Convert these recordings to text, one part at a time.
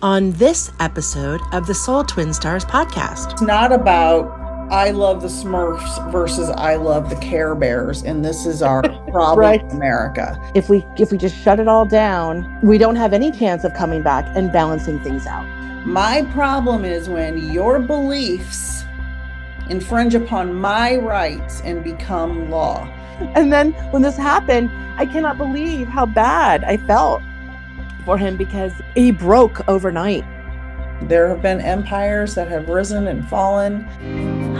On this episode of the Soul Twin Stars podcast. It's not about I love the Smurfs versus I love the Care Bears, and this is our problem Right. in America. If we just shut it all down, we don't have any chance of coming back and balancing things out. My problem is when your beliefs infringe upon my rights and become law. And then when this happened, I cannot believe how bad I felt for him because he broke overnight. There have been empires that have risen and fallen.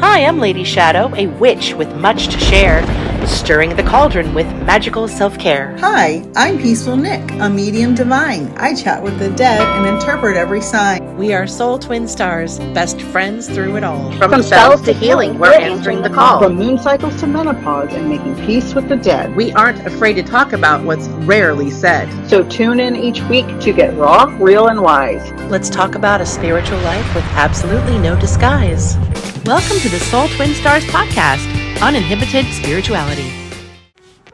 Hi, I'm Lady Shadow, a witch with much to share, stirring the cauldron with magical self-care. Hi, I'm Peaceful Nick, a medium divine. I chat with the dead and interpret every sign. We are Soul Twin Stars, best friends through it all. From spells to healing, we're answering the call. From moon cycles to menopause and making peace with the dead. We aren't afraid to talk about what's rarely said. So tune in each week to get raw, real, and wise. Let's talk about a spiritual life with absolutely no disguise. Welcome to the Soul Twin Stars podcast, Uninhibited Spirituality.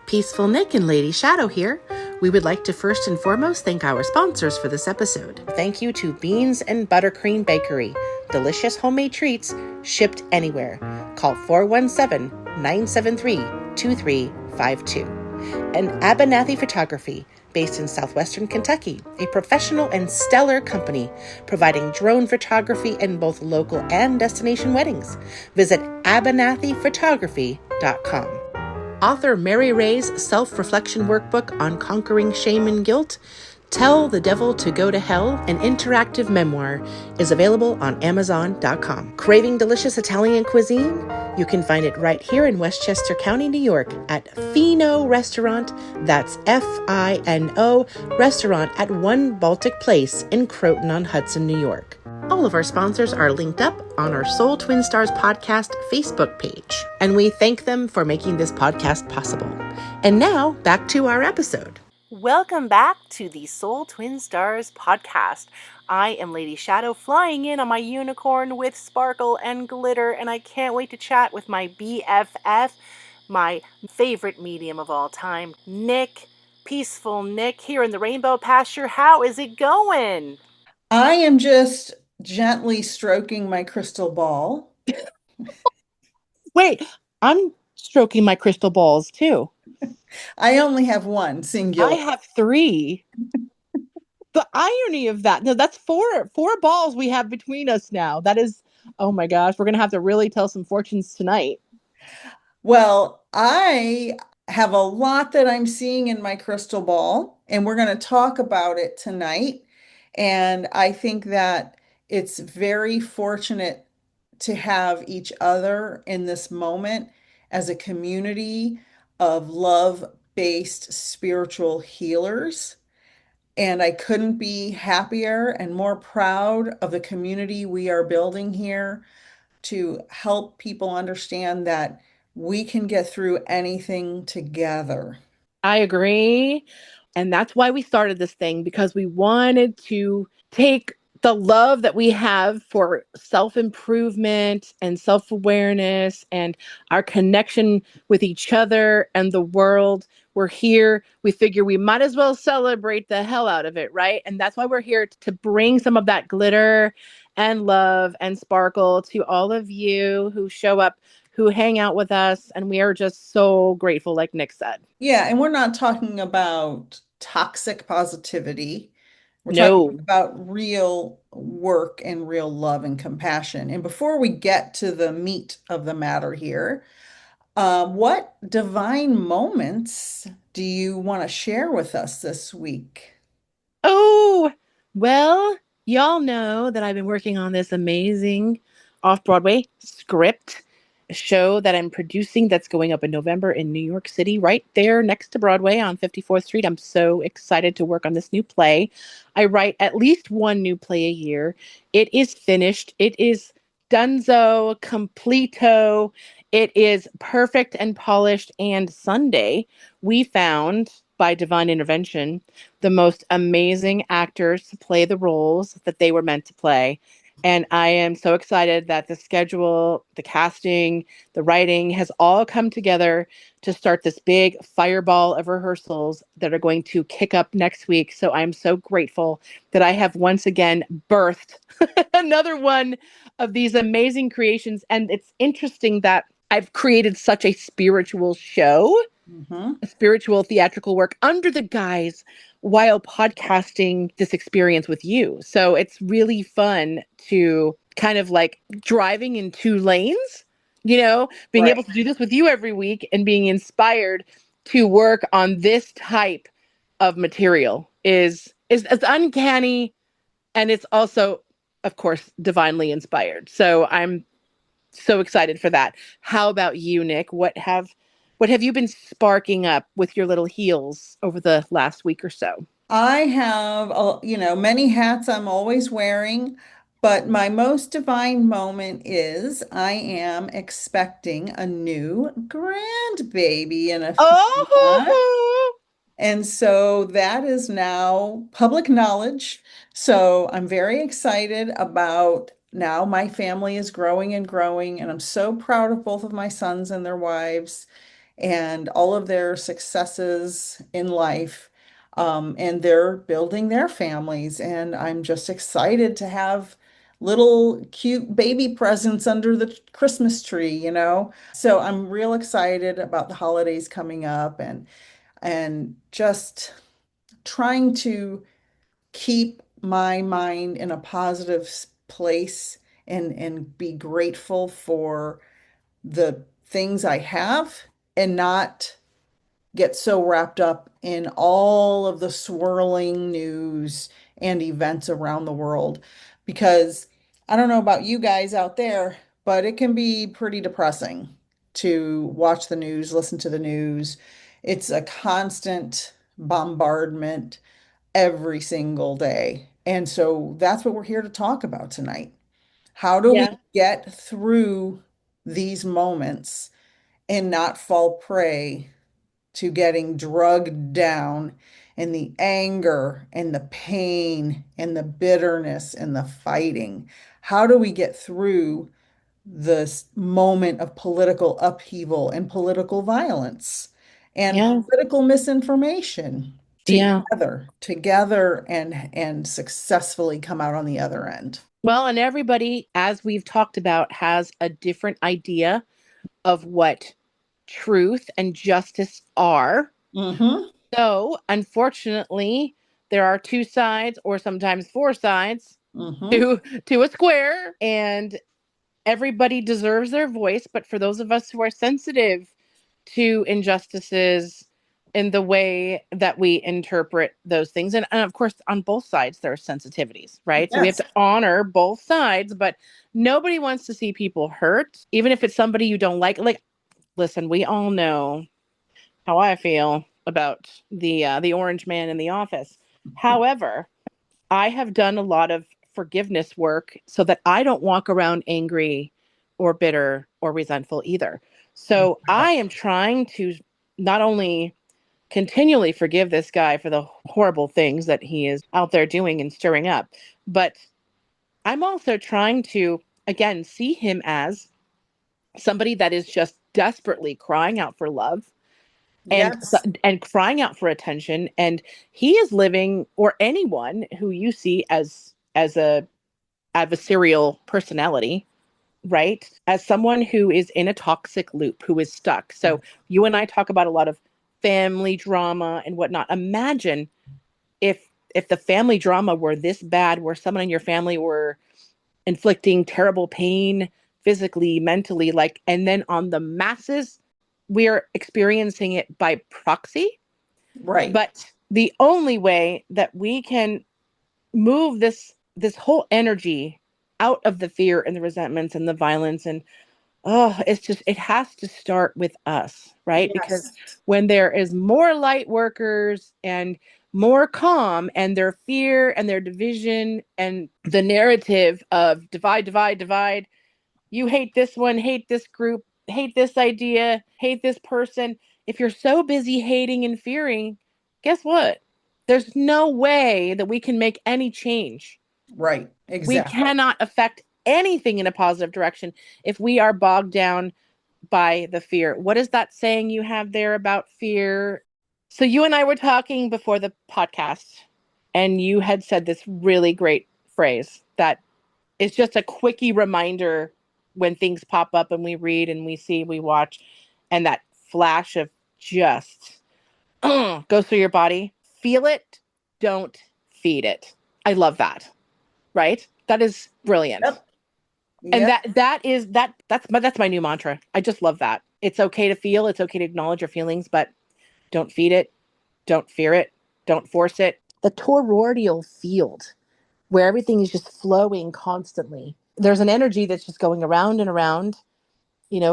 Peaceful Nick and Lady Shadow here. We would like to first and foremost thank our sponsors for this episode. Thank you to Beans and Buttercream Bakery. Delicious homemade treats shipped anywhere. Call 417-973-2352. And Abernathy Photography, based in southwestern Kentucky, a professional and stellar company providing drone photography in both local and destination weddings. Visit abernathyphotography.com. Author Mary Ray's self-reflection workbook on conquering shame and guilt, Tell the Devil to Go to Hell, an interactive memoir, is available on Amazon.com. Craving delicious Italian cuisine? You can find it right here in Westchester County, New York at Fino Restaurant. That's Fino Restaurant at One Baltic Place in Croton-on-Hudson, New York. All of our sponsors are linked up on our Soul Twin Stars podcast Facebook page, and we thank them for making this podcast possible. And now, back to our episode. Welcome back to the Soul Twin Stars podcast. I am Lady Shadow, flying in on my unicorn with sparkle and glitter, and I can't wait to chat with my BFF, my favorite medium of all time, Nick, Peaceful Nick, here in the Rainbow Pasture. How is it going? I am just gently stroking my crystal ball. Wait, I'm stroking my crystal balls too. I only have one, singular. I have three. The irony of that. No, that's four balls we have between us now. That is, oh my gosh, we're going to have to really tell some fortunes tonight. Well, I have a lot that I'm seeing in my crystal ball, and we're going to talk about it tonight. And I think that it's very fortunate to have each other in this moment as a community of love-based spiritual healers. And I couldn't be happier and more proud of the community we are building here to help people understand that we can get through anything together. I agree. And that's why we started this thing, because we wanted to take the love that we have for self-improvement and self-awareness and our connection with each other and the world. We're here. We figure we might as well celebrate the hell out of it, right? And that's why we're here to bring some of that glitter and love and sparkle to all of you who show up, who hang out with us. And we are just so grateful, like Nick said. Yeah, and we're not talking about toxic positivity. We're No. talking about real work and real love and compassion. And before we get to the meat of the matter here, what divine moments do you want to share with us this week? Oh, well, y'all know that I've been working on this amazing off-Broadway script show that I'm producing that's going up in November in New York City, right there next to Broadway on 54th Street. I'm so excited to work on this new play. I write at least one new play a year. It is finished. It is donezo, completo. It is perfect and polished. And Sunday, we found, by divine intervention, the most amazing actors to play the roles that they were meant to play. And I am so excited that the schedule, the casting, the writing has all come together to start this big fireball of rehearsals that are going to kick up next week. So I'm so grateful that I have once again birthed another one of these amazing creations. And it's interesting that I've created such a spiritual show, Mm-hmm. a spiritual theatrical work under the guise while podcasting this experience with you. So it's really fun to kind of like driving in two lanes, being Right. able to do this with you every week and being inspired to work on this type of material is as uncanny, and it's also, of course, divinely inspired. So I'm so excited for that. How about you, Nick? What have you been sparking up with your little heels over the last week or so? I have, many hats I'm always wearing, but my most divine moment is I am expecting a new grandbaby in a few months. Oh, And so that is now public knowledge. So I'm very excited about now my family is growing and growing, and I'm so proud of both of my sons and their wives and all of their successes in life. And they're building their families, and I'm just excited to have little cute baby presents under the Christmas tree. So I'm real excited about the holidays coming up and just trying to keep my mind in a positive place and be grateful for the things I have and not get so wrapped up in all of the swirling news and events around the world because I don't know about you guys out there, but it can be pretty depressing to watch the news, listen to the news. It's a constant bombardment every single day. And so that's what we're here to talk about tonight. How do we yeah, get through these moments and not fall prey to getting drugged down in the anger and the pain and the bitterness and the fighting? How do we get through this moment of political upheaval and political violence and yeah, political misinformation yeah. together and successfully come out on the other end? Well, and everybody, as we've talked about, has a different idea of what truth and justice are. Mm-hmm. So, unfortunately, there are two sides or sometimes four sides Mm-hmm. to a square, and everybody deserves their voice. But for those of us who are sensitive to injustices in the way that we interpret those things, and of course, on both sides, there are sensitivities, right? So we have Yes. to honor both sides, but nobody wants to see people hurt, even if it's somebody you don't like. Like, listen, we all know how I feel about the orange man in the office. However, I have done a lot of forgiveness work so that I don't walk around angry or bitter or resentful either. So I am trying to not only continually forgive this guy for the horrible things that he is out there doing and stirring up, but I'm also trying to, again, see him as somebody that is just desperately crying out for love and Yes. and crying out for attention, and he is living, or anyone who you see as a adversarial personality, right, as someone who is in a toxic loop, who is stuck. So you and I talk about a lot of family drama and whatnot. Imagine if the family drama were this bad, where someone in your family were inflicting terrible pain physically, mentally, like, and then on the masses we're experiencing it by proxy. Right. But the only way that we can move this whole energy out of the fear and the resentments and the violence, and it's just, it has to start with us, right? Because Yes. when there is more light workers and more calm, and their fear and their division and the narrative of divide, divide, divide, you hate this one, hate this group, hate this idea, hate this person. If you're so busy hating and fearing, guess what? There's no way that we can make any change. Right. We Exactly. cannot affect anything in a positive direction if we are bogged down by the fear. What is that saying you have there about fear? So you and I were talking before the podcast, and you had said this really great phrase that is just a quickie reminder when things pop up and we read and we see, we watch, and that flash of just goes through your body. Feel it, don't feed it. I love that. Right? That is brilliant. Yep. And Yep. that's my new mantra. I just love that. It's okay to feel, it's okay to acknowledge your feelings, but don't feed it, don't fear it, don't force it. The toroidal field where everything is just flowing constantly. There's an energy that's just going around and around,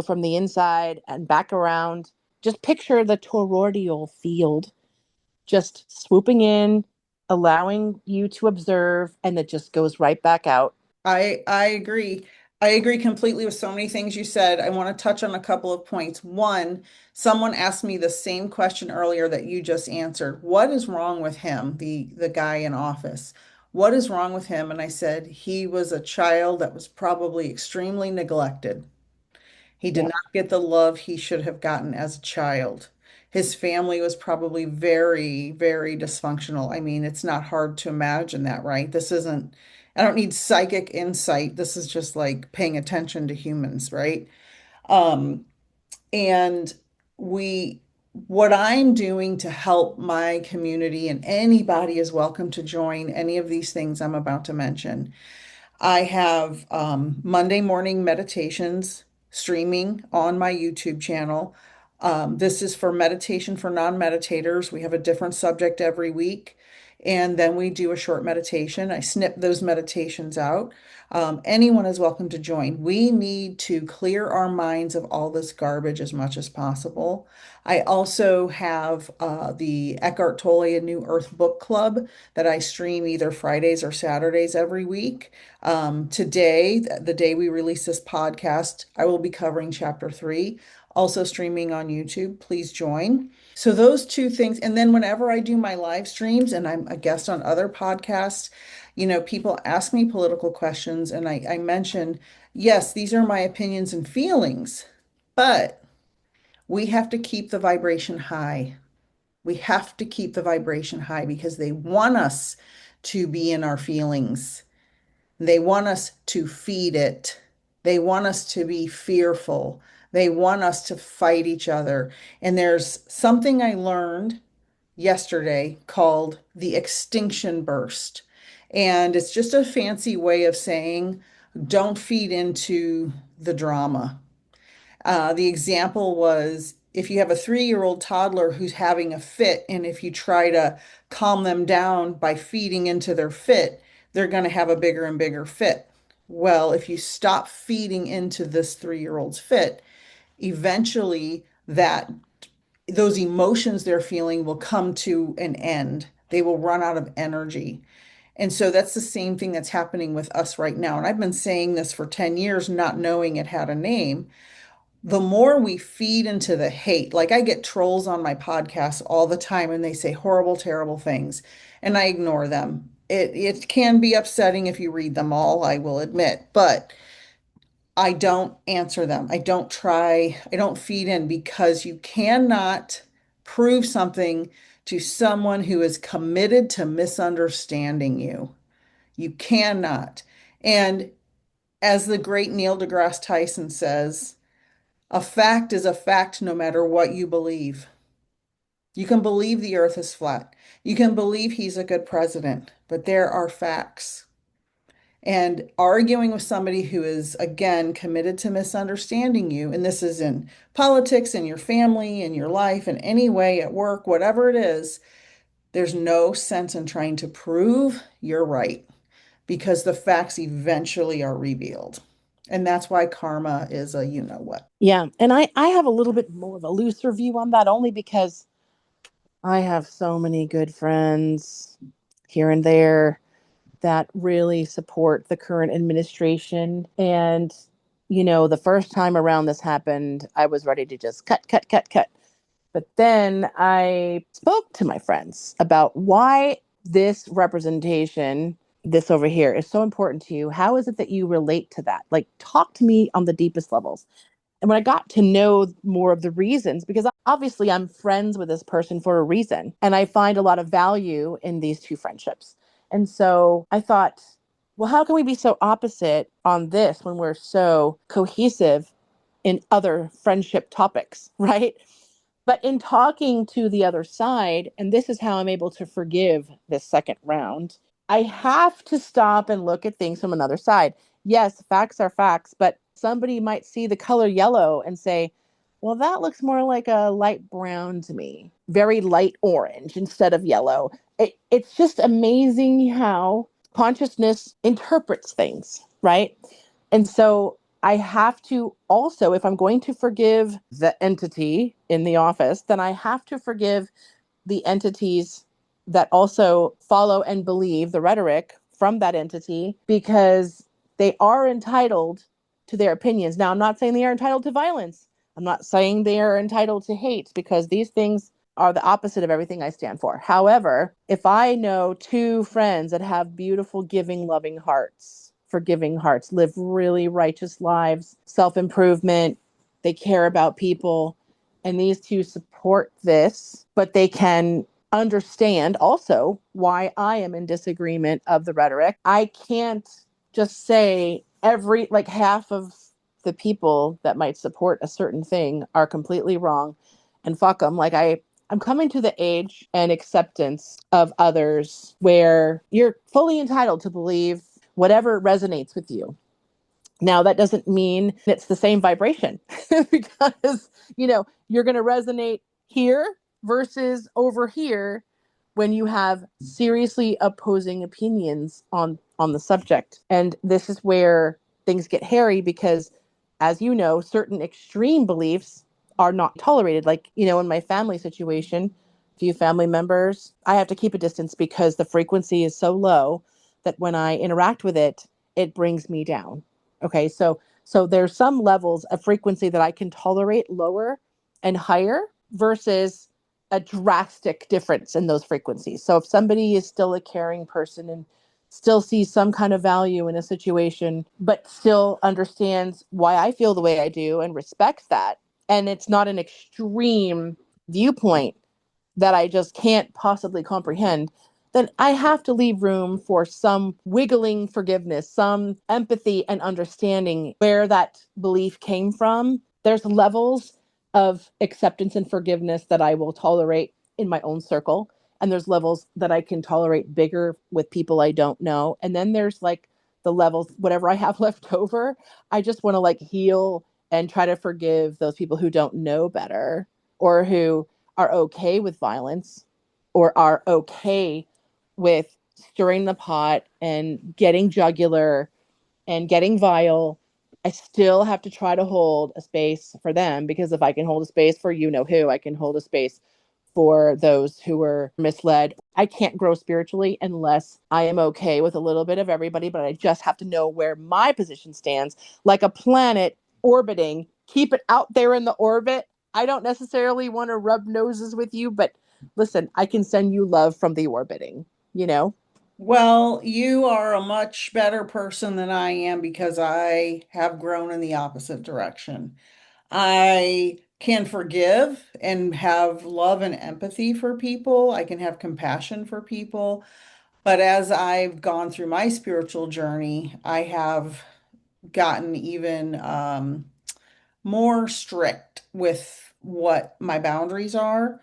from the inside and back around. Just picture the toroidal field just swooping in, allowing you to observe, and it just goes right back out. I agree. I agree completely with so many things you said. I want to touch on a couple of points. One, someone asked me the same question earlier that you just answered. What is wrong with him, the guy in office? What is wrong with him? And I said he was a child that was probably extremely neglected. He did Yeah. not get the love he should have gotten as a child. His family was probably very, very dysfunctional. I mean, it's not hard to imagine that, right? I don't need psychic insight. This is just like paying attention to humans, right? Um, and we, what I'm doing to help my community, and anybody is welcome to join any of these things I'm about to mention. I have Monday morning meditations streaming on my YouTube channel. This is for meditation for non-meditators. We have a different subject every week, and then we do a short meditation. I snip those meditations out. Anyone is welcome to join. We need to clear our minds of all this garbage as much as possible. I also have the Eckhart Tolle A New Earth Book Club that I stream either Fridays or Saturdays every week. Today, the day we release this podcast, I will be covering chapter 3, also streaming on YouTube. Please join. So, those two things. And then, whenever I do my live streams and I'm a guest on other podcasts, people ask me political questions, and I mention, yes, these are my opinions and feelings, but we have to keep the vibration high. We have to keep the vibration high because they want us to be in our feelings. They want us to feed it. They want us to be fearful. They want us to fight each other. And there's something I learned yesterday called the extinction burst. And it's just a fancy way of saying don't feed into the drama. The example was if you have a 3-year-old toddler who's having a fit, and if you try to calm them down by feeding into their fit, they're going to have a bigger and bigger fit. Well, if you stop feeding into this 3-year-old's fit, eventually those emotions they're feeling will come to an end. They will run out of energy. And so that's the same thing that's happening with us right now. And I've been saying this for 10 years, not knowing it had a name. The more we feed into the hate, like I get trolls on my podcast all the time and they say horrible, terrible things, and I ignore them. It can be upsetting if you read them all, I will admit, but I don't answer them. I don't feed in because you cannot prove something to someone who is committed to misunderstanding you. You cannot. And as the great Neil deGrasse Tyson says, a fact is a fact no matter what you believe. You can believe the earth is flat. You can believe he's a good president, but there are facts. And arguing with somebody who is, again, committed to misunderstanding you, and this is in politics, in your family, in your life, in any way at work, whatever it is, there's no sense in trying to prove you're right because the facts eventually are revealed. And that's why karma is a you know what. Yeah. And I have a little bit more of a looser view on that only because I have so many good friends here and there that really support the current administration. And, the first time around this happened, I was ready to just cut, cut, cut, cut. But then I spoke to my friends about why this representation this over here is so important to you. How is it that you relate to that? Like, talk to me on the deepest levels. And when I got to know more of the reasons, because obviously I'm friends with this person for a reason, and I find a lot of value in these two friendships. And so I thought, well, how can we be so opposite on this when we're so cohesive in other friendship topics, right? But in talking to the other side, and this is how I'm able to forgive this second round, I have to stop and look at things from another side. Yes, facts are facts, but somebody might see the color yellow and say, well, that looks more like a light brown to me, very light orange instead of yellow. It's just amazing how consciousness interprets things, right? And so I have to also, if I'm going to forgive the entity in the office, then I have to forgive the entities that also follow and believe the rhetoric from that entity because they are entitled to their opinions. Now, I'm not saying they are entitled to violence. I'm not saying they are entitled to hate because these things are the opposite of everything I stand for. However, if I know two friends that have beautiful, giving, loving hearts, forgiving hearts, live really righteous lives, self improvement, they care about people, and these two support this, but they can understand also why I am in disagreement of the rhetoric. I can't just say every, like half of the people that might support a certain thing are completely wrong and fuck them. I'm coming to the age and acceptance of others where you're fully entitled to believe whatever resonates with you. Now, that doesn't mean it's the same vibration because, you're going to resonate here versus over here when you have seriously opposing opinions on the subject. And this is where things get hairy because, as you know, certain extreme beliefs are not tolerated. Like, in my family situation, few family members, I have to keep a distance because the frequency is so low that when I interact with it, it brings me down. Okay, so there's some levels of frequency that I can tolerate lower and higher versus a drastic difference in those frequencies. So if somebody is still a caring person and still sees some kind of value in a situation, but still understands why I feel the way I do and respects that, and it's not an extreme viewpoint that I just can't possibly comprehend, then I have to leave room for some wiggling forgiveness, some empathy and understanding where that belief came from. There's levels of acceptance and forgiveness that I will tolerate in my own circle. And there's levels that I can tolerate bigger with people I don't know. And then there's like the levels, whatever I have left over, I just want to like heal and try to forgive those people who don't know better or who are okay with violence or are okay with stirring the pot and getting jugular and getting vile. I still have to try to hold a space for them because if I can hold a space for who, I can hold a space for those who were misled. I can't grow spiritually unless I am okay with a little bit of everybody, but I just have to know where my position stands, like a planet orbiting. Keep it out there in the orbit. I don't necessarily want to rub noses with you, but listen, I can send you love from the orbiting, you know? Well, you are a much better person than I am because I have grown in the opposite direction. I can forgive and have love and empathy for people. I can have compassion for people. But as I've gone through my spiritual journey, I have gotten even more strict with what my boundaries are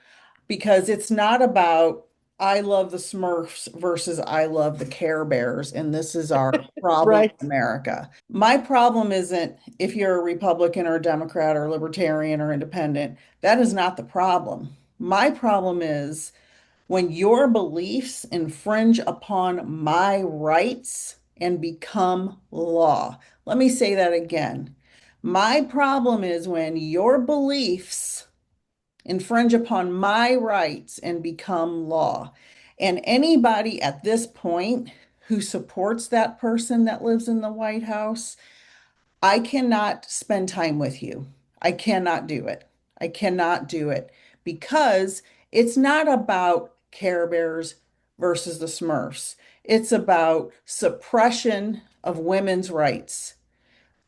because it's not about I love the Smurfs versus I love the Care Bears, and this is our problem Right. in America. My problem isn't if you're a Republican or a Democrat or Libertarian or Independent. That is not the problem. My problem is when your beliefs infringe upon my rights and become law. Let me say that again. My problem is when your beliefs infringe upon my rights and become law. And anybody at this point who supports that person that lives in the White House, I cannot spend time with you. I cannot do it. I cannot do it because it's not about Care Bears versus the Smurfs. It's about suppression of women's rights.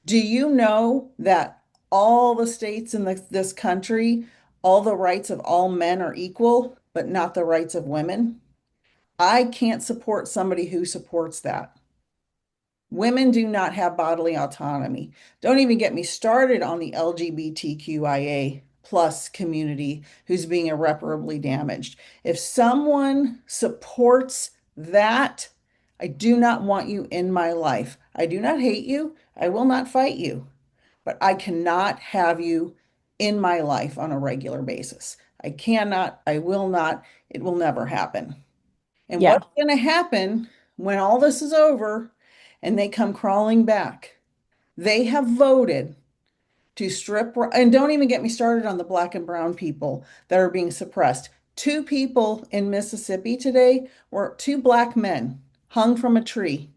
Do you know that all the states in this country, all the rights of all men are equal, but not the rights of women? I can't support somebody who supports that. Women do not have bodily autonomy. Don't even get me started on the LGBTQIA plus community who's being irreparably damaged. If someone supports that, I do not want you in my life. I do not hate you. I will not fight you, but I cannot have you in my life on a regular basis. I cannot, I will not, it will never happen. And Yeah. what's going to happen when all this is over and they come crawling back? They have voted to strip, and don't even get me started on the black and brown people that are being suppressed. Two people in Mississippi today were two black men hung from a tree.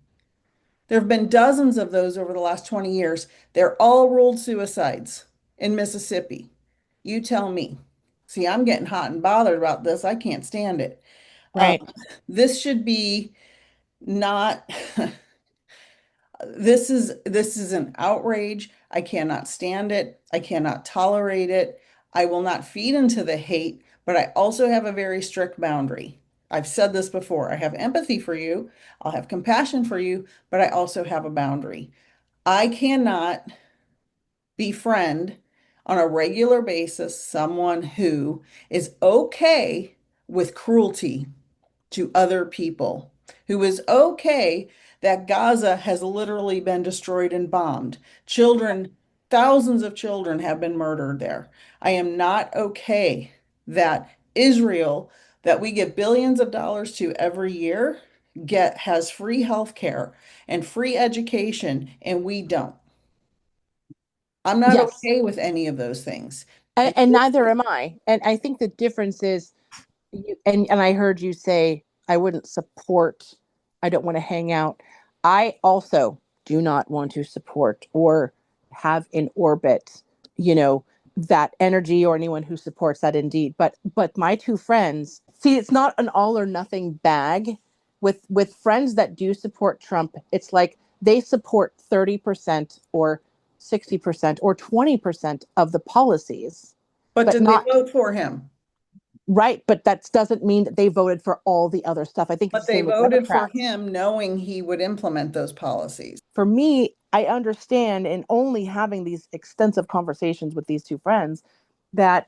There have been dozens of those over the last 20 years. They're all ruled suicides in Mississippi. You tell me. See, I'm getting hot and bothered about this. I can't stand it. Um, Right. this should be not this is an outrage. I cannot stand it. I cannot tolerate it. I will not feed into the hate, but I also have a very strict boundary. I've said this before. I have empathy for you. I'll have compassion for you, but I also have a boundary. I cannot befriend on a regular basis someone who is okay with cruelty to other people, who is okay that Gaza has literally been destroyed and bombed. Children, thousands of children have been murdered there. I am not okay that Israel, that we give billions of dollars to every year, has free health care and free education, and we don't. I'm not Yes. okay with any of those things. And, And and neither am I. And I think the difference is, and I heard you say, I wouldn't support, I don't want to hang out. I also do not want to support or have in orbit, you know, that energy or anyone who supports that indeed. But my two friends, see, it's not an all or nothing bag. With friends that do support Trump, it's like they support 30% or 60% or 20% of the policies, but but did they not vote for him? right. But that doesn't mean that they voted for all the other stuff. I think it's But the they same with voted for Democrats. him knowing he would implement those policies. For me, I understand in only having these extensive conversations with these two friends that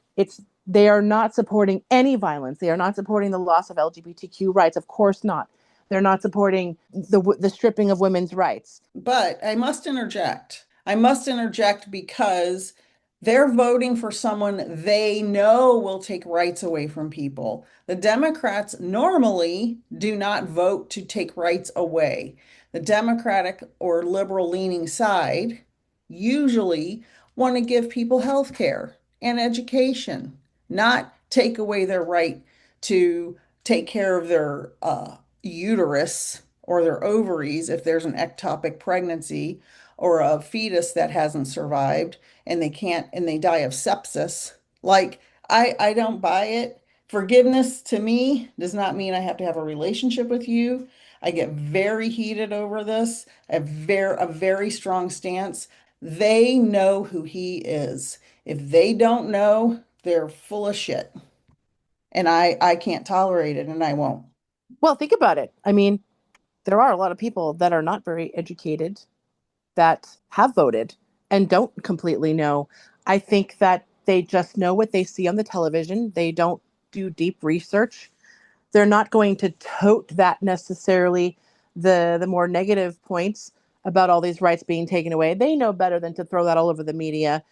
they are not supporting any violence. They are not supporting the loss of LGBTQ rights. Of course not. They're not supporting the stripping of women's rights. But I must interject. I must interject because they're voting for someone they know will take rights away from people. The Democrats normally do not vote to take rights away. The Democratic or liberal leaning side usually want to give people health care and education, not take away their right to take care of their uterus or their ovaries if there's an ectopic pregnancy or a fetus that hasn't survived and they can't and they die of sepsis. Like I don't buy it. Forgiveness to me does not mean I have to have a relationship with you. I get very heated over this, a very strong stance. They know who he is. If they don't know, they're full of shit. And I can't tolerate it and I won't. Well, think about it. I mean, there are a lot of people that are not very educated that have voted and don't completely know. I think that they just know what they see on the television. They don't do deep research. They're not going to tote that necessarily, the more negative points about all these rights being taken away. They know better than to throw that all over the media,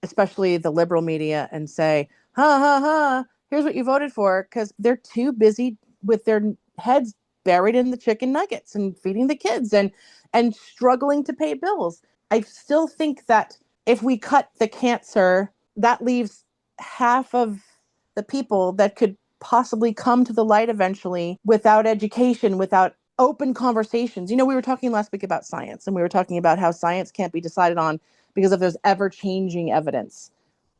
especially the liberal media, and say, ha ha ha, here's what you voted for, because they're too busy with their heads buried in the chicken nuggets and feeding the kids and struggling to pay bills. I still think that if we cut the cancer, that leaves half of the people that could possibly come to the light eventually without education, without open conversations. You know, we were talking last week about science, and we were talking about how science can't be decided on because if there's ever changing evidence,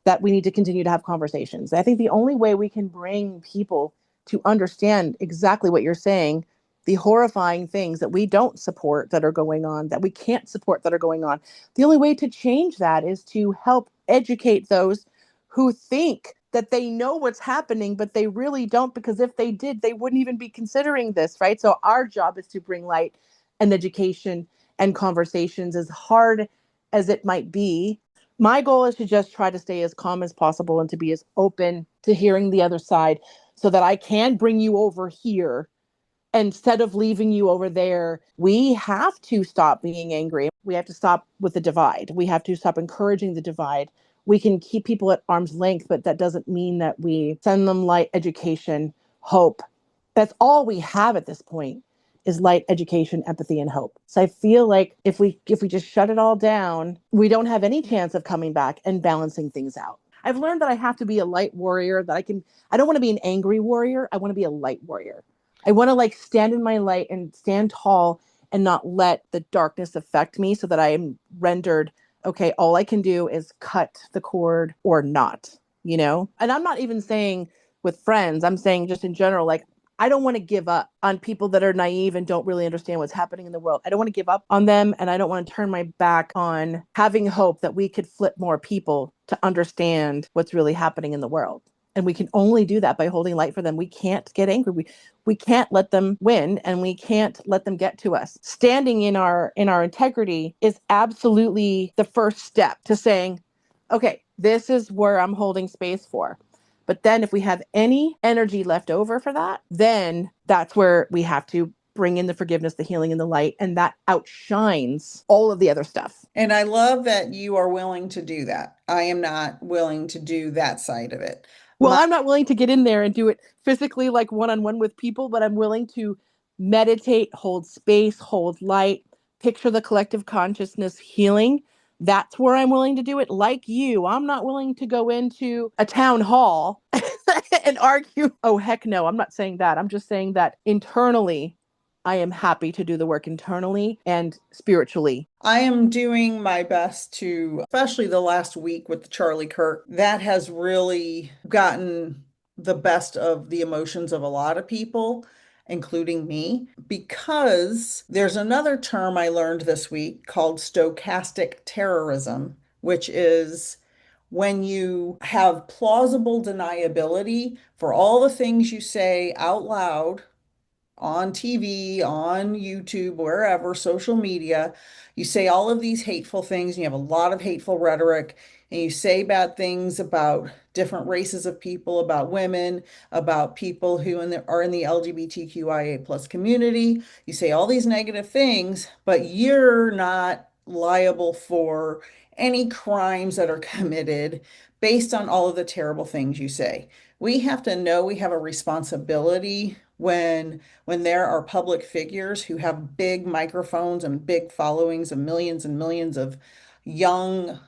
that we need to continue to have conversations. I think the only way we can bring people to understand exactly what you're saying the horrifying things that we don't support that are going on, that we can't support that are going on. The only way to change that is to help educate those who think that they know what's happening, but they really don't, because if they did, they wouldn't even be considering this, right? So our job is to bring light and education and conversations, as hard as it might be. My goal is to just try to stay as calm as possible and to be as open to hearing the other side so that I can bring you over here instead of leaving you over there. We have to stop being angry. We have to stop with the divide. We have to stop encouraging the divide. We can keep people at arm's length, but that doesn't mean that we send them light, education, hope. That's all we have at this point, is light, education, empathy, and hope. So I feel like if we just shut it all down, we don't have any chance of coming back and balancing things out. I've learned that I have to be a light warrior, I don't want to be an angry warrior. I want to be a light warrior. I want to like stand in my light and stand tall and not let the darkness affect me, so that I am rendered, okay, all I can do is cut the cord or not, you know? And I'm not even saying with friends, I'm saying just in general, like, I don't want to give up on people that are naive and don't really understand what's happening in the world. I don't want to give up on them, and I don't want to turn my back on having hope that we could flip more people to understand what's really happening in the world. And we can only do that by holding light for them. We can't get angry. We can't let them win, and we can't let them get to us. Standing in our integrity is absolutely the first step to saying, okay, this is where I'm holding space for. But then if we have any energy left over for that, then that's where we have to bring in the forgiveness, the healing, and the light. And that outshines all of the other stuff. And I love that you are willing to do that. I am not willing to do that side of it. Well, My, I'm not willing to get in there and do it physically, like one on one with people, but I'm willing to meditate, hold space, hold light, picture the collective consciousness healing. That's where I'm willing to do it. Like you, I'm not willing to go into a town hall and argue. Oh, heck no, I'm not saying that. I'm just saying that internally, I am happy to do the work internally and spiritually. I am doing my best to, especially the last week with the Charlie Kirk, that has really gotten the best of the emotions of a lot of people, including me, because there's another term I learned this week called stochastic terrorism, which is when you have plausible deniability for all the things you say out loud on TV, on YouTube, wherever, social media. You say all of these hateful things, and you have a lot of hateful rhetoric, and you say bad things about different races of people, about women, about people who are in the LGBTQIA plus community. You say all these negative things, but you're not liable for any crimes that are committed based on all of the terrible things you say. We have to know we have a responsibility when there are public figures who have big microphones and big followings of millions and millions of young,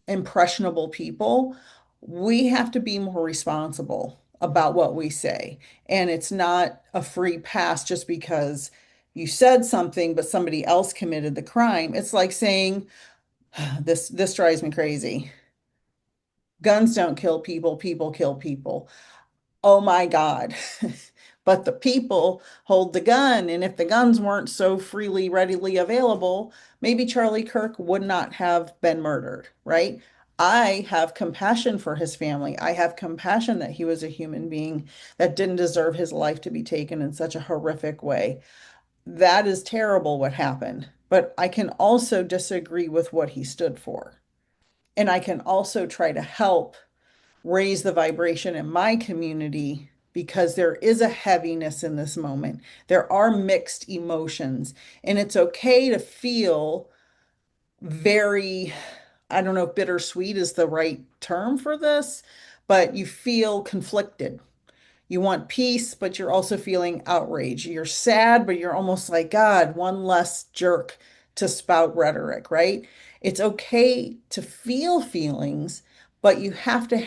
impressionable people. We have to be more responsible about what we say. And it's not a free pass just because you said something, but somebody else committed the crime. It's like saying, this drives me crazy. Guns don't kill people, people kill people. Oh my God. But the people hold the gun. And if the guns weren't so freely, readily available, maybe Charlie Kirk would not have been murdered, right? I have compassion for his family. I have compassion that he was a human being that didn't deserve his life to be taken in such a horrific way. That is terrible what happened. But I can also disagree with what he stood for. And I can also try to help raise the vibration in my community because there is a heaviness in this moment. There are mixed emotions, and it's okay to feel very, I don't know if bittersweet is the right term for this, but you feel conflicted. You want peace, but you're also feeling outrage. You're sad, but you're almost like, God, one less jerk to spout rhetoric, right? It's okay to feel feelings, but you have to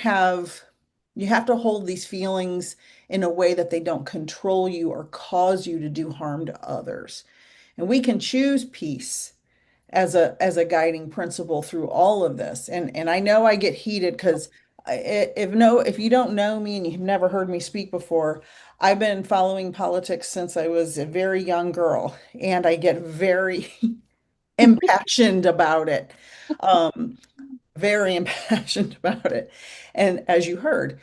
hold these feelings in a way that they don't control you or cause you to do harm to others. And we can choose peace as a guiding principle through all of this. And I know I get heated because If you don't know me and you've never heard me speak before, I've been following politics since I was a very young girl, and I get very impassioned about it. Um, very impassioned about it. And as you heard,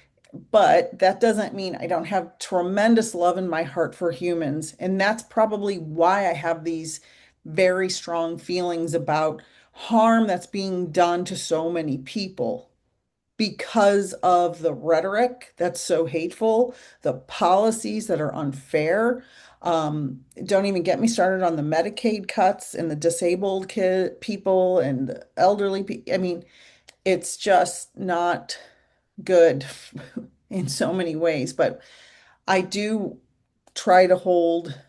but that doesn't mean I don't have tremendous love in my heart for humans. And that's probably why I have these very strong feelings about harm that's being done to so many people because of the rhetoric that's so hateful, the policies that are unfair. Don't even get me started on the Medicaid cuts and the disabled people and the elderly people. I mean, it's just not good in so many ways. But I do try to hold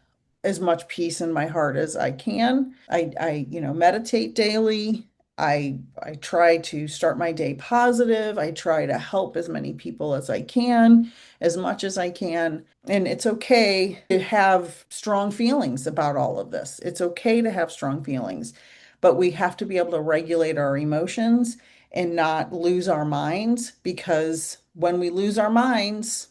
as much peace in my heart as I can. I meditate daily. I try to start my day positive. I try to help as many people as I can, as much as I can. And it's okay to have strong feelings about all of this. It's okay to have strong feelings, but we have to be able to regulate our emotions and not lose our minds, because when we lose our minds,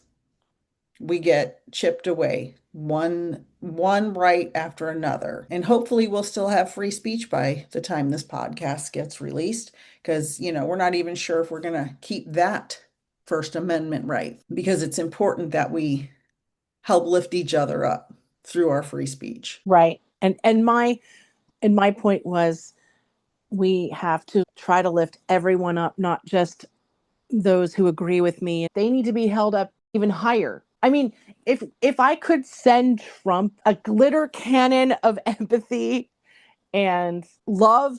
we get chipped away one right after another. And hopefully we'll still have free speech by the time this podcast gets released, because we're not even sure if we're going to keep that First Amendment right, because it's important that we help lift each other up through our free speech. Right. And my point was, we have to try to lift everyone up, not just those who agree with me. They need to be held up even higher. I mean, if I could send Trump a glitter cannon of empathy and love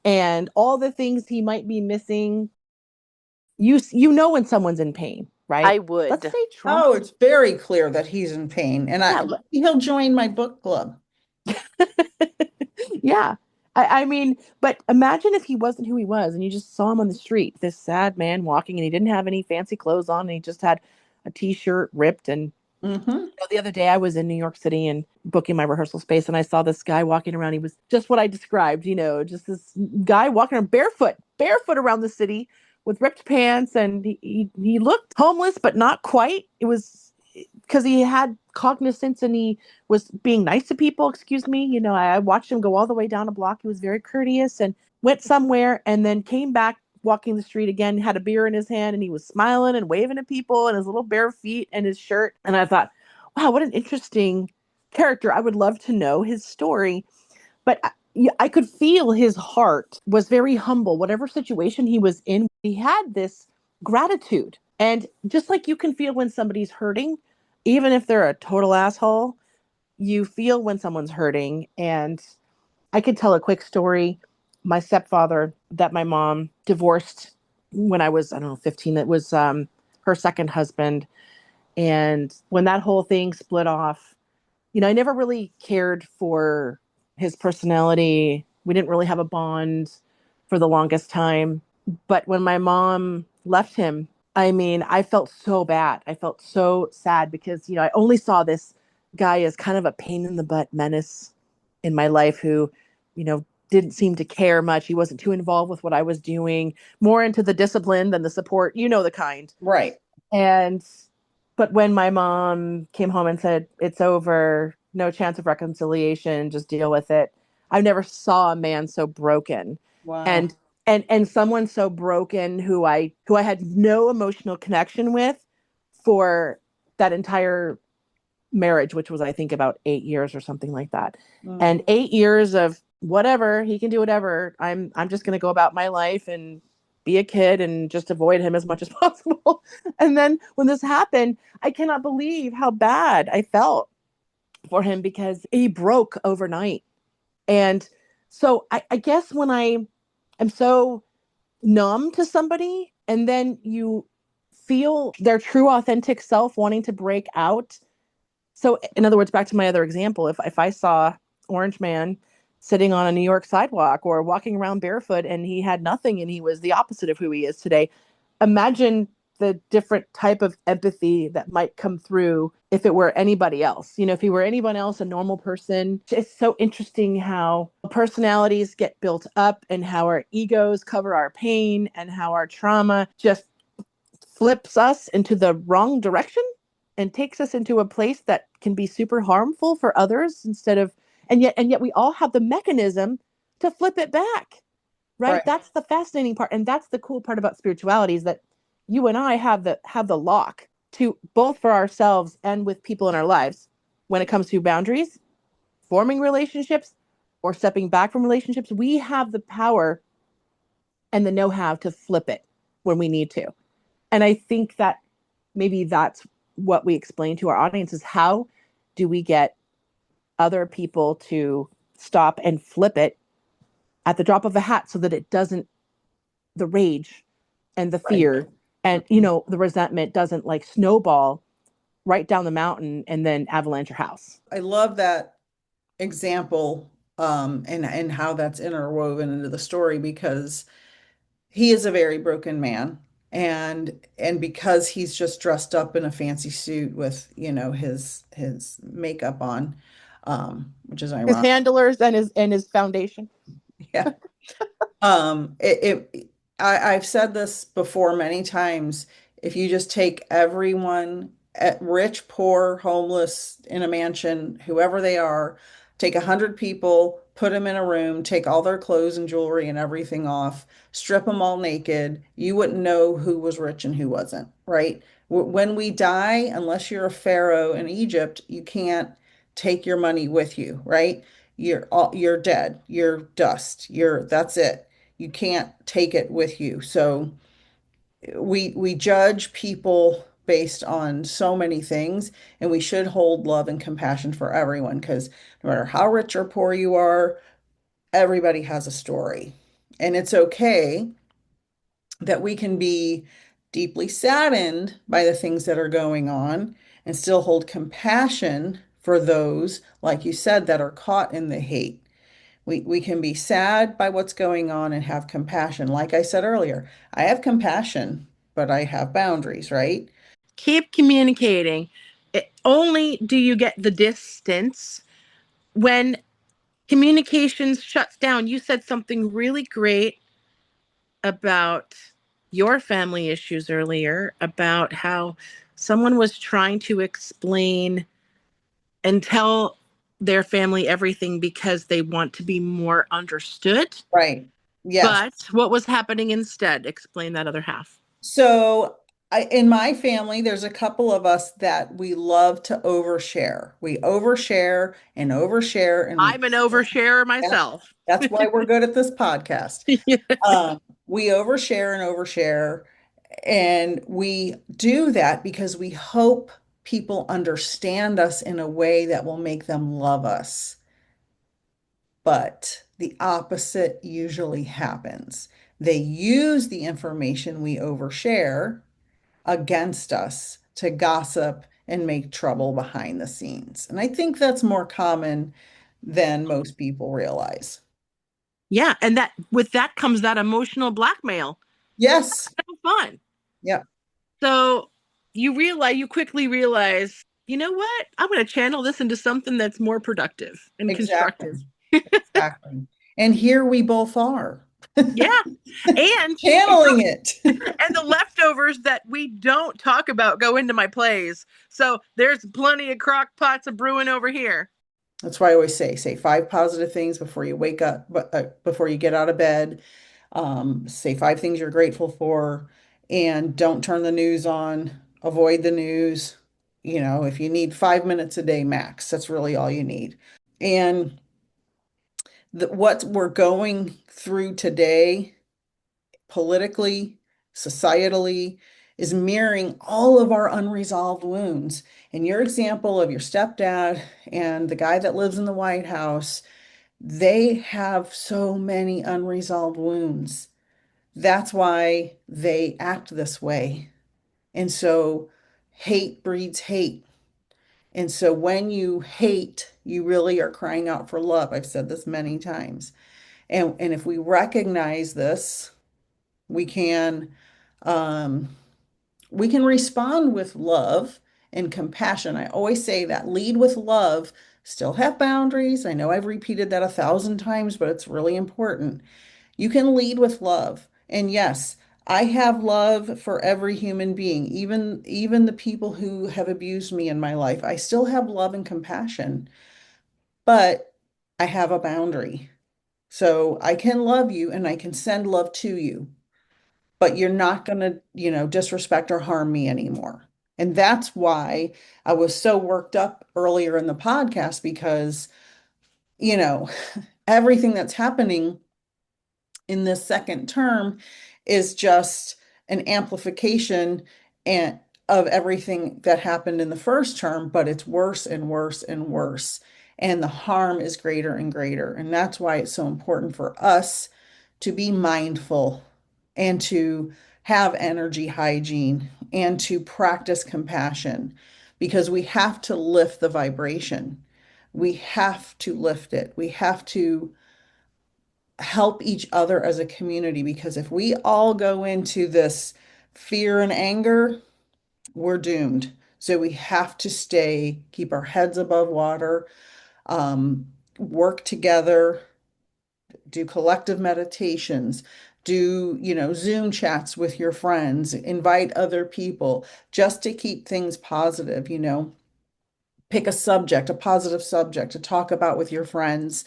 and all the things he might be missing, you know when someone's in pain, right? I would. Let's say Trump. Oh, it's very clear that he's in pain, and Yeah, he'll join my book club. yeah. I mean, but imagine if he wasn't who he was and you just saw him on the street, this sad man walking, and he didn't have any fancy clothes on, and he just had a t-shirt ripped. And Hmm. the other day I was in New York City and booking my rehearsal space, and I saw this guy walking around. He was just what I described, just this guy walking around barefoot around the city with ripped pants, and he looked homeless, but not quite. It was because he had cognizance and he was being nice to people. Excuse me. I watched him go all the way down a block. He was very courteous and went somewhere and then came back walking the street again, had a beer in his hand, and he was smiling and waving at people and his little bare feet and his shirt. And I thought, wow, what an interesting character. I would love to know his story. But I could feel his heart was very humble. Whatever situation he was in, he had this gratitude. And just like you can feel when somebody's hurting, even if they're a total asshole, you feel when someone's hurting. And I could tell a quick story. My stepfather, that my mom divorced when I was, I don't know, 15, it was her second husband. And when that whole thing split off, I never really cared for his personality. We didn't really have a bond for the longest time. But when my mom left him, I mean, I felt so bad. I felt so sad because, I only saw this guy as kind of a pain in the butt menace in my life who, didn't seem to care much. He wasn't too involved with what I was doing, more into the discipline than the support, the kind. Right. And but when my mom came home and said, it's over, no chance of reconciliation, just deal with it, I never saw a man so broken. Wow. And someone so broken who I had no emotional connection with for that entire marriage, which was, I think, about 8 years or something like that. Mm. And 8 years of whatever, he can do whatever. I'm just gonna go about my life and be a kid and just avoid him as much as possible. And then when this happened, I cannot believe how bad I felt for him because he broke overnight. And so I guess when I am so numb to somebody and then you feel their true authentic self wanting to break out. So in other words, back to my other example, if I saw Orange Man sitting on a New York sidewalk or walking around barefoot and he had nothing and he was the opposite of who he is today, imagine the different type of empathy that might come through if it were anybody else. If he were anyone else, a normal person. It's so interesting how personalities get built up and how our egos cover our pain and how our trauma just flips us into the wrong direction and takes us into a place that can be super harmful for others instead of and yet we all have the mechanism to flip it back, right? Right. That's the fascinating part, and that's the cool part about spirituality is that you and I have the lock to both for ourselves and with people in our lives when it comes to boundaries, forming relationships, or stepping back from relationships. We have the power and the know-how to flip it when we need to. And I think that maybe that's what we explain to our audience is how do we get other people to stop and flip it at the drop of a hat so that it doesn't the rage and the Right. fear and the resentment doesn't like snowball right down the mountain and then avalanche your house. I love that example, and how that's interwoven into the story because he is a very broken man, and because he's just dressed up in a fancy suit with, his makeup on, which is His ironic. handlers and his foundation. Yeah. I've said this before many times. If you just take everyone, rich, poor, homeless, in a mansion, whoever they are, take 100 people, put them in a room, take all their clothes and jewelry and everything off, strip them all naked, you wouldn't know who was rich and who wasn't, right? When we die, unless you're a pharaoh in Egypt, you can't take your money with you, right? You're dead. You're dust. That's it. You can't take it with you. So we judge people based on so many things, and we should hold love and compassion for everyone because no matter how rich or poor you are, everybody has a story. And it's okay that we can be deeply saddened by the things that are going on and still hold compassion for those, like you said, that are caught in the hate. We can be sad by what's going on and have compassion. Like I said earlier, I have compassion, but I have boundaries, right? Keep communicating. Only do you get the distance when communications shuts down. You said something really great about your family issues earlier, about how someone was trying to explain and tell their family everything because they want to be more understood. Right. Yes. But what was happening instead? Explain that other half. So in my family, there's a couple of us that we love to overshare. We overshare and overshare, and we I'm an oversharer yeah, myself. that's why we're good at this podcast. Yeah. We overshare and overshare, and we do that because we hope people understand us in a way that will make them love us. But the opposite usually happens. They use the information we overshare against us to gossip and make trouble behind the scenes. And I think that's more common than most people realize. Yeah, and that with that comes that emotional blackmail. Yes. No fun. Yeah, So you quickly realize, you know what? I'm going to channel this into something that's more productive and exactly. constructive. Exactly. And here we both are Yeah. And channeling it. and the leftovers that we don't talk about go into my plays. So there's plenty of crock pots of brewing over here. That's why I always say 5 positive things before you wake up, before you get out of bed. Say 5 things you're grateful for, and don't turn the news on. Avoid the news. If you need 5 minutes a day max, that's really all you need. And what we're going through today, politically, societally, is mirroring all of our unresolved wounds. And your example of your stepdad and the guy that lives in the White House, they have so many unresolved wounds. That's why they act this way. And so hate breeds hate. And so when you hate, you really are crying out for love. I've said this many times. And if we recognize this, we can um, we can respond with love and compassion. I always say that lead with love, still have boundaries. I know I've repeated that 1,000 times, but it's really important. You can lead with love. And yes, I have love for every human being, even the people who have abused me in my life. I still have love and compassion, but I have a boundary. So I can love you and I can send love to you, but you're not going to, disrespect or harm me anymore. And that's why I was so worked up earlier in the podcast because, you know, everything that's happening in this second term is just an amplification and of everything that happened in the first term, but it's worse and worse and worse. And the harm is greater and greater. And that's why it's so important for us to be mindful and to have energy hygiene and to practice compassion because we have to lift the vibration. We have to lift it. We have to help each other as a community because if we all go into this fear and anger, we're doomed. So we have to keep our heads above water, work together, do collective meditations, do, Zoom chats with your friends, invite other people just to keep things positive, pick a subject, a positive subject to talk about with your friends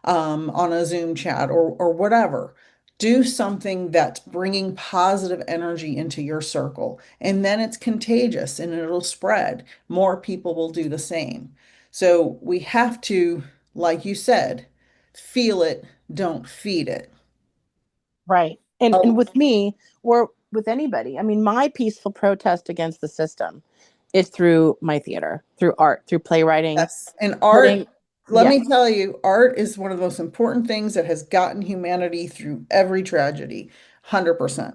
on a Zoom chat or whatever. Do something that's bringing positive energy into your circle, and then it's contagious and it'll spread. More people will do the same. So we have to, like you said, feel it, don't feed it. Right. And Oh, with me or with anybody, I mean, my peaceful protest against the system is through my theater, through art, through playwriting, yes. And art, putting, let yes, me tell you, art is one of the most important things that has gotten humanity through every tragedy. 100%.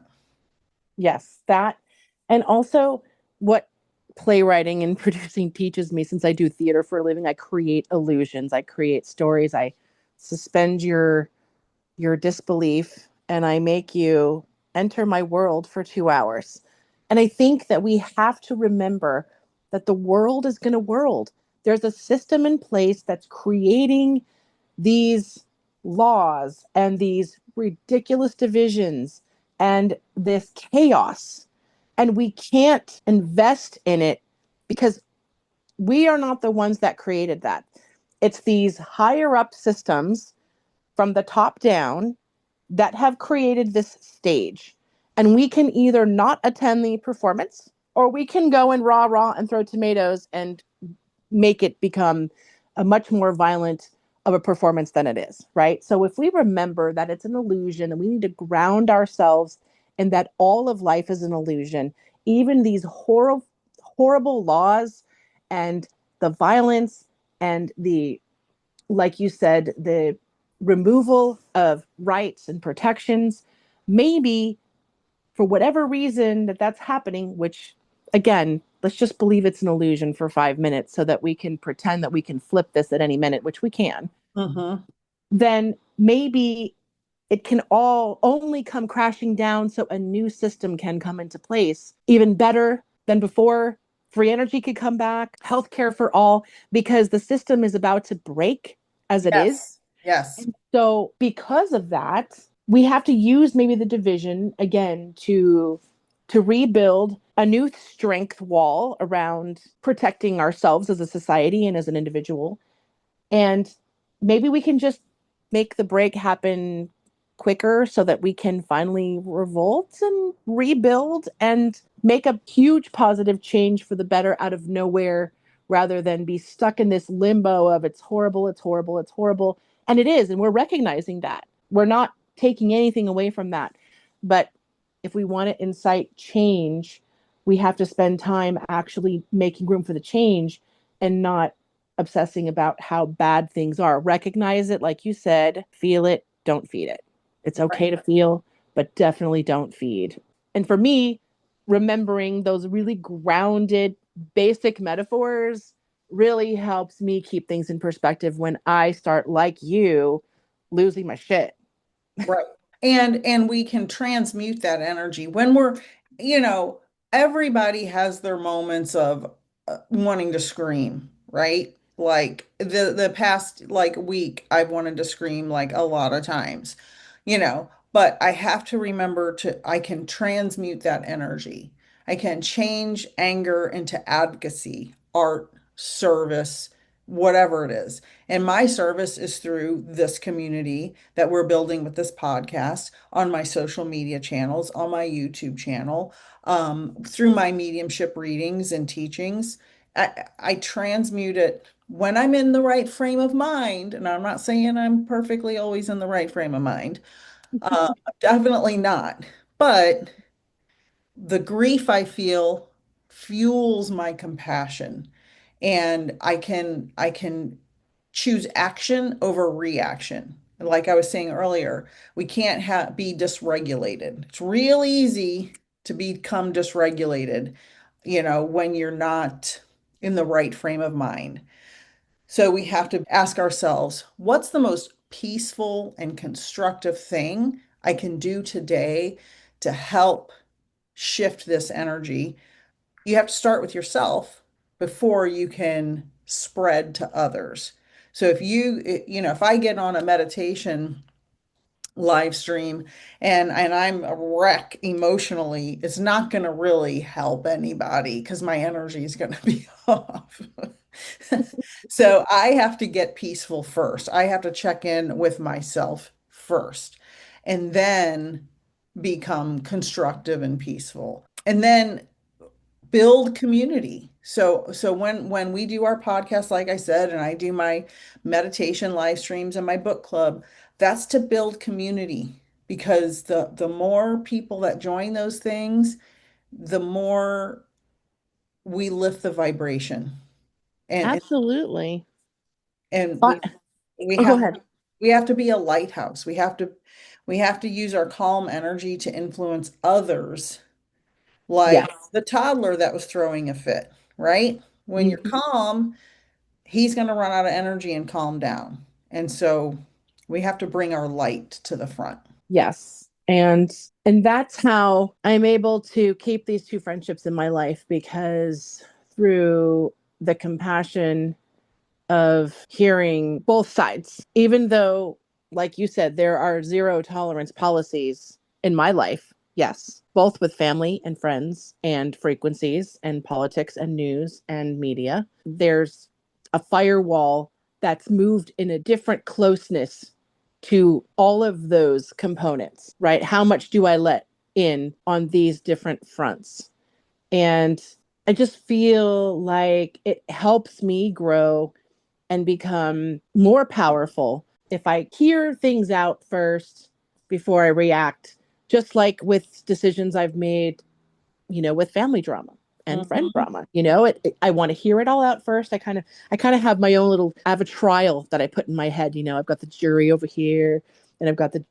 yes, that. And also what playwriting and producing teaches me, since I do theater for a living, I create illusions, I create stories, I suspend your disbelief and I make you enter my world for 2 hours. And I think that we have to remember that the world is going to world. There's a system in place that's creating these laws and these ridiculous divisions and this chaos. And we can't invest in it because we are not the ones that created that. It's these higher up systems from the top down that have created this stage. And we can either not attend the performance or we can go and rah and throw tomatoes and make it become a much more violent of a performance than it is, right? So if we remember that it's an illusion and we need to ground ourselves in that all of life is an illusion, even these horrible laws and the violence and the, like you said, the removal of rights and protections, maybe for whatever reason that's happening, which again, let's just believe it's an illusion for 5 minutes so that we can pretend that we can flip this at any minute, which we can, Mm-hmm. then maybe it can all only come crashing down so a new system can come into place, even better than before. Free energy could come back, healthcare for all, because the system is about to break as it is. Yes. Yes. And so, because of that, we have to use maybe the division again to rebuild a new strength wall around protecting ourselves as a society and as an individual. And maybe we can just make the break happen quicker so that we can finally revolt and rebuild and make a huge positive change for the better out of nowhere rather than be stuck in this limbo of it's horrible, it's horrible, it's horrible. And it is. And we're recognizing that. We're not taking anything away from that. But if we want to incite change, we have to spend time actually making room for the change and not obsessing about how bad things are. Recognize it, like you said, feel it, don't feed it. It's Right. okay to feel, but definitely don't feed. And for me, remembering those really grounded, basic metaphors really helps me keep things in perspective when I start, like you, losing my shit. Right. And we can transmute that energy when you know, everybody has their moments of wanting to scream, right? Like the past like week I've wanted to scream like a lot of times. but I have to remember I can transmute that energy. I can change anger into advocacy, art, service, whatever it is. And my service is through this community that we're building with this podcast, on my social media channels, on my YouTube channel, through my mediumship readings and teachings. I transmute it when I'm in the right frame of mind. And I'm not saying I'm perfectly always in the right frame of mind. Definitely not. But the grief I feel fuels my compassion. And I can choose action over reaction. And like I was saying earlier, we can't be dysregulated. It's real easy to become dysregulated, when you're not in the right frame of mind. So we have to ask ourselves, what's the most peaceful and constructive thing I can do today to help shift this energy? You have to start with yourself before you can spread to others. So if I get on a meditation live stream and I'm a wreck emotionally, it's not going to really help anybody because my energy is going to be off. So I have to get peaceful first. I have to check in with myself first and then become constructive and peaceful. And then build community. So when we do our podcast, like I said, and I do my meditation live streams and my book club, that's to build community because the more people that join those things, the more we lift the vibration. And Absolutely. and Uh, we oh, go have ahead. we have to be a lighthouse. We have to use our calm energy to influence others, like Yes. the toddler that was throwing a fit, right? When you're Mhm. calm, he's going to run out of energy and calm down. And so we have to bring our light to the front. Yes. And that's how I'm able to keep these two friendships in my life because through the compassion of hearing both sides, even though, like you said, there are zero tolerance policies in my life. Yes, both with family and friends and frequencies and politics and news and media. There's a firewall that's moved in a different closeness to all of those components, right? How much do I let in on these different fronts? And I just feel like it helps me grow and become more powerful if I hear things out first before I react, just like with decisions I've made, with family drama and friend Mhm. drama. I want to hear it all out first. I kind of have my own little I have a trial that I put in my head. I've got the jury over here and I've got the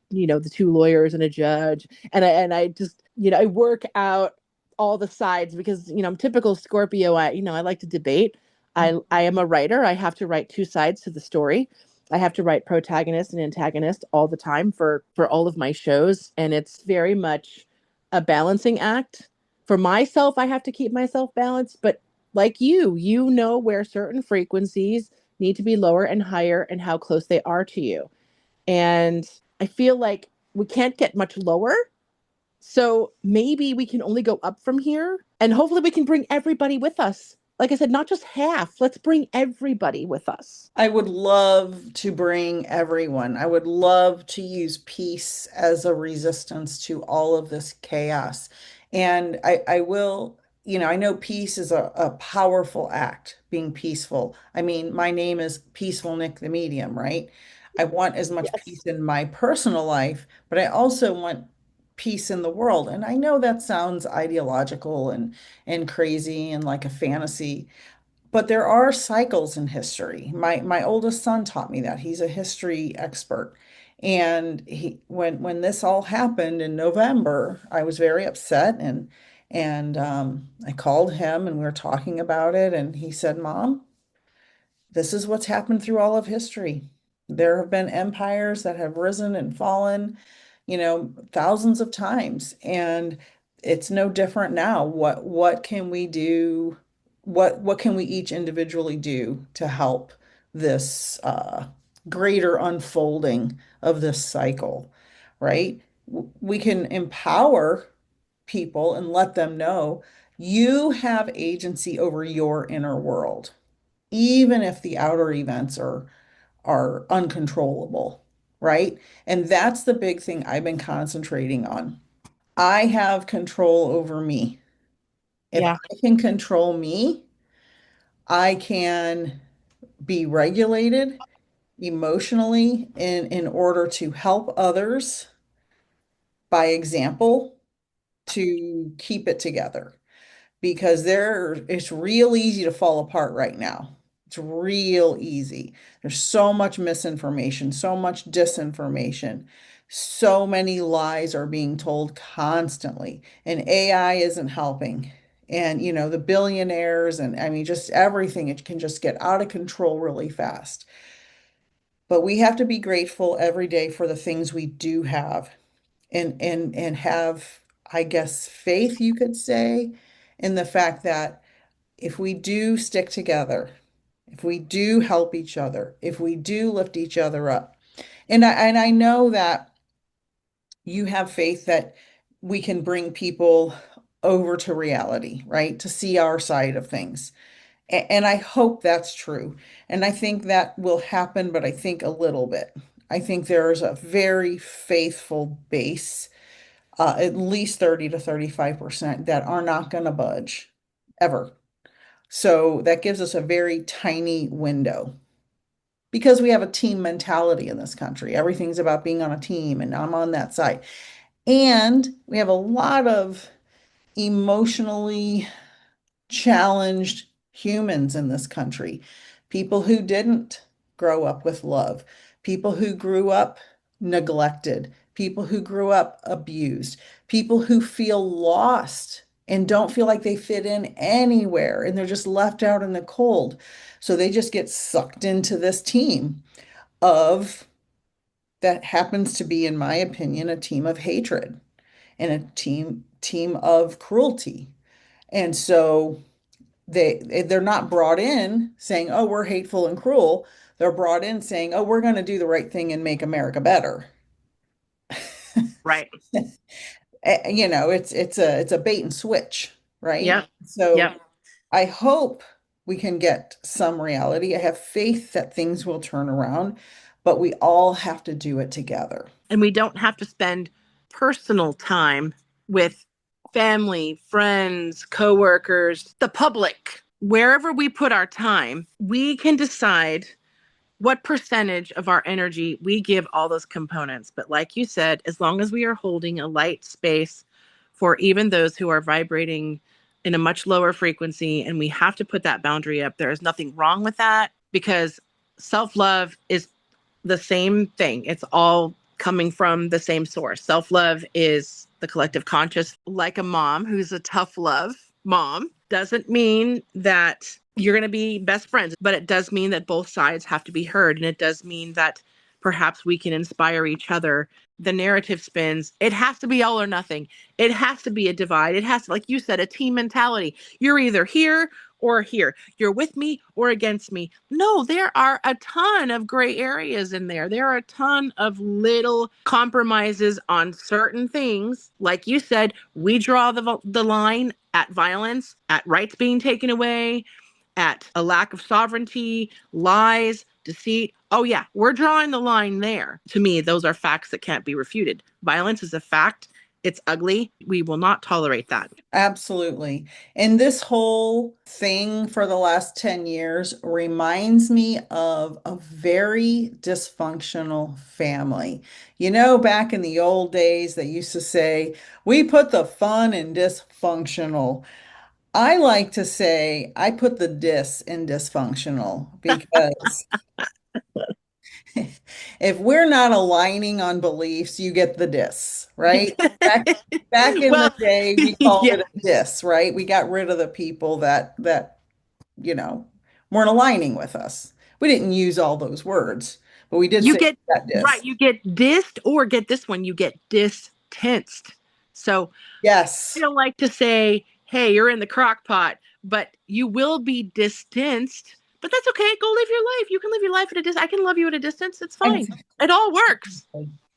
two lawyers and a judge, and I just I work out all the sides because I'm typical Scorpio. I like to debate. I am a writer. I have to write two sides to the story. I have to write protagonist and antagonist all the time for all of my shows, and it's very much a balancing act. For myself, I have to keep myself balanced, but like you know where certain frequencies need to be lower and higher and how close they are to you. And I feel like we can't get much lower. So maybe we can only go up from here, and hopefully we can bring everybody with us. Like I said, not just half. Let's bring everybody with us. I would love to bring everyone. I would love to use peace as a resistance to all of this chaos. And I will, I know peace is a powerful act, being peaceful. I mean, my name is Peaceful Nick the Medium, right? I want as much Yes. peace in my personal life, but I also want peace in the world. And I know that sounds ideological and crazy and like a fantasy, but there are cycles in history. My oldest son taught me that. He's a history expert. And when this all happened in November, I was very upset and I called him and we were talking about it and he said, "Mom, this is what's happened through all of history. There have been empires that have risen and fallen, thousands of times, and it's no different now. What can we do? What can we each individually do to help this greater unfolding of this cycle, right? we can empower people and let them know you have agency over your inner world, even if the outer events are uncontrollable, right? And that's the big thing I've been concentrating on. I have control over me. If Yeah. I can control me, I can be regulated emotionally in order to help others by example to keep it together. Because it's real easy to fall apart right now. It's real easy. There's so much misinformation, so much disinformation. So many lies are being told constantly, and AI isn't helping. And the billionaires and I mean just everything, it can just get out of control really fast. But we have to be grateful every day for the things we do have and have, I guess, faith, you could say, in the fact that if we do stick together, if we do help each other, if we do lift each other up, and I know that you have faith that we can bring people over to reality, right? To see our side of things. And I hope that's true. And I think that will happen, but I think a little bit. I think there's a very faithful base, at least 30 to 35% that are not going to budge ever. So that gives us a very tiny window because we have a team mentality in this country. Everything's about being on a team, and I'm on that side. And we have a lot of emotionally challenged humans in this country, people who didn't grow up with love, people who grew up neglected, people who grew up abused, people who feel lost and don't feel like they fit in anywhere and they're just left out in the cold. So they just get sucked into this team of that happens to be, in my opinion, a team of hatred and a team of cruelty. And so they're not brought in saying, "Oh, we're hateful and cruel." They're brought in saying, "Oh, we're going to do the right thing and make America better." Right. It's a bait and switch, right? Yep. So Yep. I hope we can get some reality. I have faith that things will turn around, but we all have to do it together. And we don't have to spend personal time with family, friends, coworkers, the public. Wherever we put our time, we can decide what percentage of our energy we give all those components. But like you said, as long as we are holding a light space for even those who are vibrating in a much lower frequency, and we have to put that boundary up, there is nothing wrong with that because self love is the same thing. It's all coming from the same source. Self love is the collective conscious. Like a mom who's a tough love mom doesn't mean that you're going to be best friends, but it does mean that both sides have to be heard. And it does mean that perhaps we can inspire each other. The narrative spins. It has to be all or nothing. It has to be a divide. It has to, like you said, a team mentality. You're either here or here. You're with me or against me. No, there are a ton of gray areas in there. There are a ton of little compromises on certain things. Like you said, we draw the line at violence, at rights being taken away, at a lack of sovereignty, lies, deceit. Oh, yeah, we're drawing the line there. To me, those are facts that can't be refuted. Violence is a fact. It's ugly. We will not tolerate that. Absolutely. And this whole thing for the last 10 years reminds me of a very dysfunctional family. Back in the old days, they used to say, we put the fun in dysfunctional. I like to say, I put the dis in dysfunctional because if we're not aligning on beliefs, you get the dis, right? Back in the Well, day, we called yeah, it a diss, right? We got rid of the people that you know weren't aligning with us. We didn't use all those words, but we did you say get that right. diss. You get dissed, or get this one. You get distensed. So I Yes, don't like to say, "Hey, you're in the crock pot," but you will be distanced. But that's okay. Go live your life. You can live your life at a distance. I can love you at a distance. It's fine. exactly. It all works.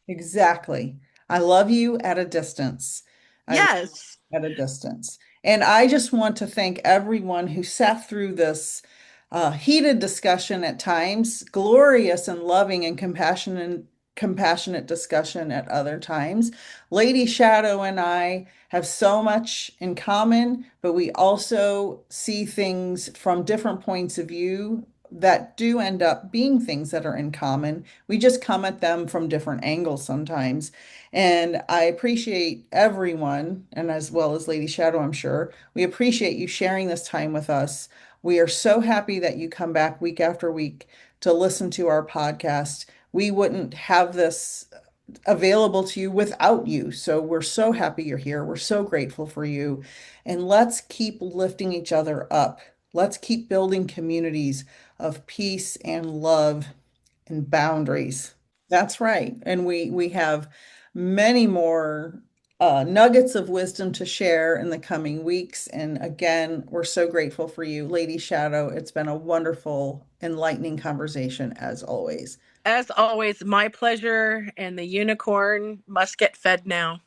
Exactly. I love you at a distance. I love Yes. you at a distance. And I just want to thank everyone who sat through this heated discussion at times, glorious and loving and compassionate discussion at other times. Lady Shadow and I have so much in common, but we also see things from different points of view that do end up being things that are in common. We just come at them from different angles sometimes. And I appreciate everyone, and as well as Lady Shadow, I'm sure, we appreciate you sharing this time with us. We are so happy that you come back week after week to listen to our podcast. We wouldn't have this available to you without you. So we're so happy you're here. We're so grateful for you. And let's keep lifting each other up. Let's keep building communities of peace and love and boundaries. That's right. And we have many more nuggets of wisdom to share in the coming weeks. And again, we're so grateful for you, Lady Shadow. It's been a wonderful, enlightening conversation as always. As always, my pleasure, and the unicorn must get fed now.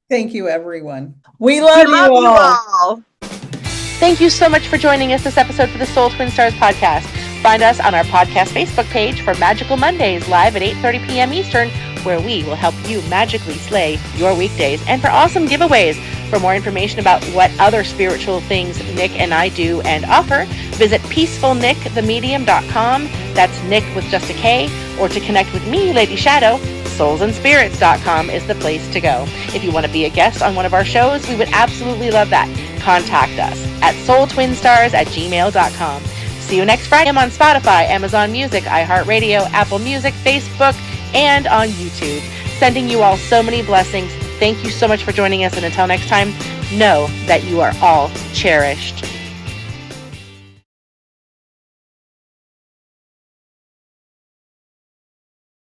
Thank you, everyone. We love you all. Thank you so much for joining us this episode for the Soul Twin Stars podcast. Find us on our podcast Facebook page for Magical Mondays live at 8:30 p.m. Eastern, where we will help you magically slay your weekdays, and for awesome giveaways. For more information about what other spiritual things Nick and I do and offer, visit peacefulnickthemedium.com. That's Nick with just a K. Or to connect with me, Lady Shadow, soulsandspirits.com is the place to go. If you want to be a guest on one of our shows, we would absolutely love that. Contact us at soultwinstars@gmail.com. See you next Friday. I'm on Spotify, Amazon Music, iHeartRadio, Apple Music, Facebook, and on YouTube. Sending you all so many blessings. Thank you so much for joining us, and until next time, know that you are all cherished.